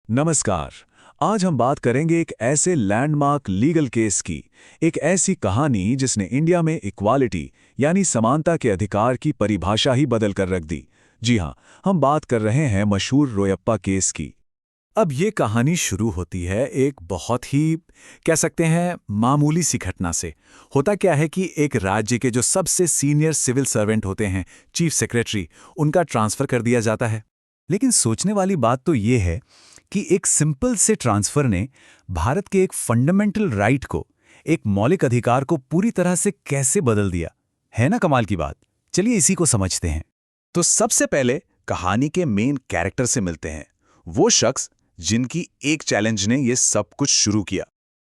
नमस्कार। आज हम बात करेंगे एक ऐसे लैंडमार्क लीगल केस की, एक ऐसी कहानी जिसने इंडिया में इक्वालिटी यानी समानता के अधिकार की परिभाषा ही बदल कर रख दी। जी हाँ, हम बात कर रहे हैं मशहूर रोयप्पा केस की। अब ये कहानी शुरू होती है एक बहुत ही कह सकते हैं मामूली सी घटना से। होता क्या है कि एक राज्य के जो सबसे सीनियर सिविल सर्वेंट होते हैं, चीफ सेक्रेटरी, उनका ट्रांसफर कर दिया जाता है। लेकिन सोचने वाली बात तो ये है कि एक सिंपल से ट्रांसफर ने भारत के एक फंडामेंटल राइट को, एक मौलिक अधिकार को पूरी तरह से कैसे बदल दिया। है ना कमाल की बात। चलिए इसी को समझते हैं। तो सबसे पहले कहानी के मेन कैरेक्टर से मिलते हैं, वो शख्स जिनकी एक चैलेंज ने ये सब कुछ शुरू किया।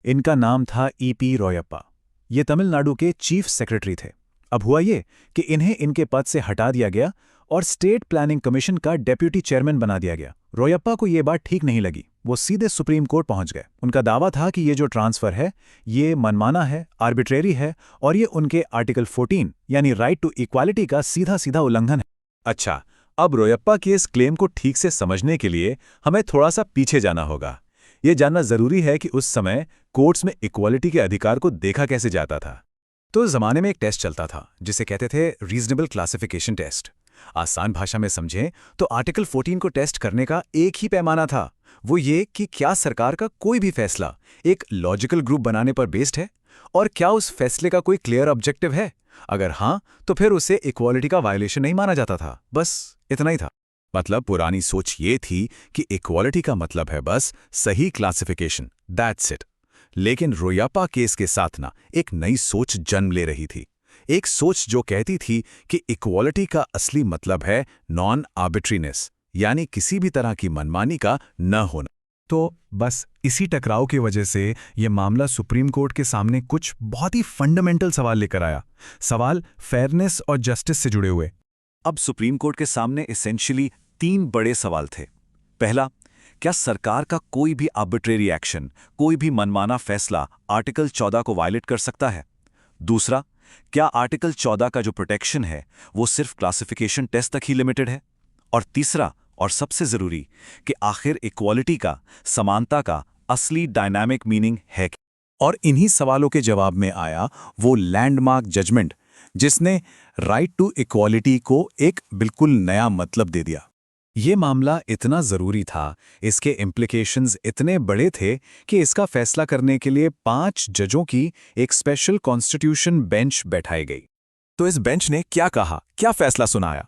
इनका नाम था ईपी रोयप्पा। ये तमिलनाडु के चीफ सेक्रेटरी थे। अब हुआ ये कि इन्हें इनके पद से हटा दिया गया और स्टेट प्लानिंग कमीशन का डेप्यूटी चेयरमैन बना दिया गया। रोयप्पा को ये बात ठीक नहीं लगी। वो सीधे सुप्रीम कोर्ट पहुंच गए। उनका दावा था कि ये जो ट्रांसफर है ये मनमाना है, आर्बिट्रेरी है और ये उनके आर्टिकल 14 यानी राइट टू इक्वालिटी का सीधा सीधा उल्लंघन है। अच्छा, अब रोयप्पा के इस क्लेम को ठीक से समझने के लिए हमें थोड़ा सा पीछे जाना होगा। ये जानना जरूरी है कि उस समय कोर्ट्स में इक्वालिटी के अधिकार को देखा कैसे जाता था। तो उस जमाने में एक टेस्ट चलता था जिसे कहते थे रीजनेबल क्लासिफिकेशन टेस्ट। आसान भाषा में समझें तो आर्टिकल 14 को टेस्ट करने का एक ही पैमाना था, वो ये कि क्या सरकार का कोई भी फैसला एक लॉजिकल ग्रुप बनाने पर बेस्ड है और क्या उस फैसले का कोई क्लियर ऑब्जेक्टिव है। अगर हाँ, तो फिर उसे इक्वालिटी का वायलेशन नहीं माना जाता था। बस इतना ही था। मतलब पुरानी सोच ये थी कि इक्वालिटी का मतलब है बस सही क्लासिफिकेशन, दैट्स इट। लेकिन रोयप्पा केस के साथ ना एक नई सोच जन्म ले रही थी। एक सोच जो कहती थी कि इक्वालिटी का असली मतलब है नॉन आर्बिट्रीनेस, यानी किसी भी तरह की मनमानी का न होना। तो बस इसी टकराव की वजह से यह मामला सुप्रीम कोर्ट के सामने कुछ बहुत ही फंडामेंटल सवाल लेकर आया। सवाल फेयरनेस और जस्टिस से जुड़े हुए। अब सुप्रीम कोर्ट के सामने एसेंशियली 3 बड़े सवाल थे। पहला, क्या सरकार का कोई भी आर्बिट्रेरी एक्शन, कोई भी मनमाना फैसला आर्टिकल 14 को वायलेट कर सकता है? दूसरा, क्या आर्टिकल 14 का जो प्रोटेक्शन है वो सिर्फ क्लासिफिकेशन टेस्ट तक ही लिमिटेड है? और तीसरा और सबसे जरूरी, कि आखिर इक्वालिटी का, समानता का असली डायनामिक मीनिंग है क्या? और इन्हीं सवालों के जवाब में आया वो लैंडमार्क जजमेंट जिसने राइट टू इक्वालिटी को एक बिल्कुल नया मतलब दे दिया। ये मामला इतना जरूरी था, इसके इम्प्लिकेशंस इतने बड़े थे कि इसका फैसला करने के लिए 5 जजों की एक स्पेशल कॉन्स्टिट्यूशन बेंच बैठाई गई। तो इस बेंच ने क्या कहा, क्या फैसला सुनाया?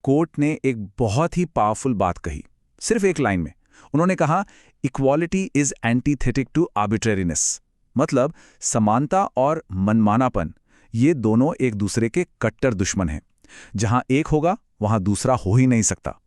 कोर्ट ने एक बहुत ही पावरफुल बात कही, सिर्फ एक लाइन में। उन्होंने कहा, इक्वालिटी इज एंटीथेटिक टू आर्बिट्रेरीनेस। मतलब समानता और मनमानापन ये दोनों एक दूसरे के कट्टर दुश्मन हैं। जहां एक होगा वहां दूसरा हो ही नहीं सकता।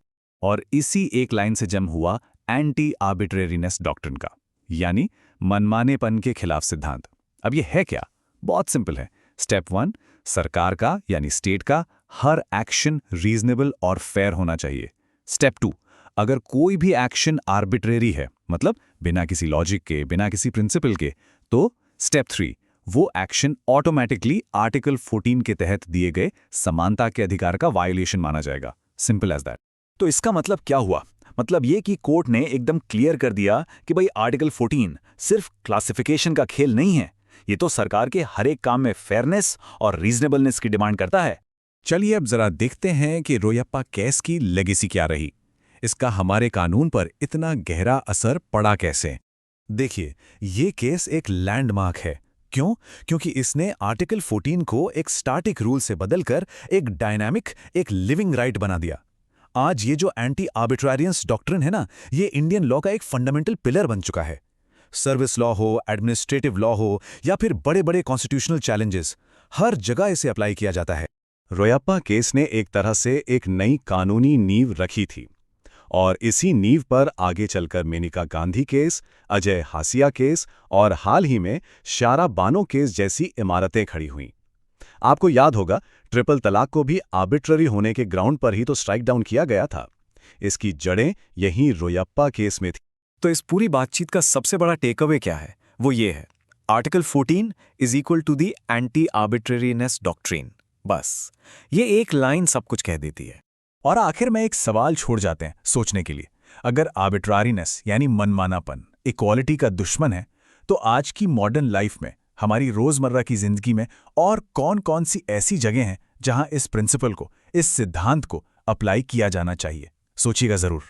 और इसी एक लाइन से जन्म हुआ एंटी आर्बिट्रेरीनेस डॉक्ट्रिन का, यानी मनमानेपन के खिलाफ सिद्धांत। अब ये है क्या? बहुत सिंपल है। स्टेप 1, सरकार का यानी स्टेट का हर एक्शन रीजनेबल और फेयर होना चाहिए। स्टेप 2, अगर कोई भी एक्शन आर्बिट्रेरी है, मतलब बिना किसी लॉजिक के, बिना किसी प्रिंसिपल के, तो स्टेप 3, वो एक्शन ऑटोमेटिकली आर्टिकल 14 के तहत दिए गए समानता के अधिकार का वायोलेशन माना जाएगा। Simple as that. तो इसका मतलब क्या हुआ? मतलब ये कि कोर्ट ने एकदम क्लियर कर दिया कि भाई आर्टिकल 14 सिर्फ क्लासिफिकेशन का खेल नहीं है, ये तो सरकार के हर एक काम में फेयरनेस और रीजनेबलनेस की डिमांड करता है। चलिए अब जरा देखते हैं कि रोयप्पा केस की लेगेसी क्या रही, इसका हमारे कानून पर इतना गहरा असर पड़ा कैसे। देखिए, ये केस एक लैंडमार्क है। क्यों? क्योंकि इसने आर्टिकल 14 को एक स्टैटिक रूल से बदलकर एक डायनामिक, एक लिविंग राइट बना दिया। आज ये जो एंटी आर्बिट्रेरियंस डॉक्ट्रिन है ना, ये इंडियन लॉ का एक फंडामेंटल पिलर बन चुका है। सर्विस लॉ हो, एडमिनिस्ट्रेटिव लॉ हो या फिर बड़े बड़े कॉन्स्टिट्यूशनल चैलेंजेस, हर जगह इसे अप्लाई किया जाता है। रोयप्पा केस ने एक तरह से एक नई कानूनी नींव रखी थी और इसी नींव पर आगे चलकर मेनका गांधी केस, अजय हासिया केस और हाल ही में शारा बानो केस जैसी इमारतें खड़ी हुईं। आपको याद होगा, ट्रिपल तलाक को भी आर्बिट्ररी होने के ग्राउंड पर ही तो स्ट्राइक डाउन किया गया था। इसकी जड़ें यहीं रोयप्पा केस में थी। तो इस पूरी बातचीत का सबसे बड़ा टेकअवे क्या है? वो ये है, article 14 is equal to the anti arbitrariness doctrine. बस ये एक लाइन सब कुछ कह देती है। और आखिर में एक सवाल छोड़ जाते हैं सोचने के लिए अगर आर्बिट्रारीनेस यानी मनमानापन इक्वालिटी का दुश्मन है, तो आज की मॉडर्न लाइफ में, हमारी रोजमर्रा की जिंदगी में और कौन-कौन सी ऐसी जगह हैं जहां इस प्रिंसिपल को, इस सिद्धांत को अप्लाई किया जाना चाहिए? सोचिएगा जरूर।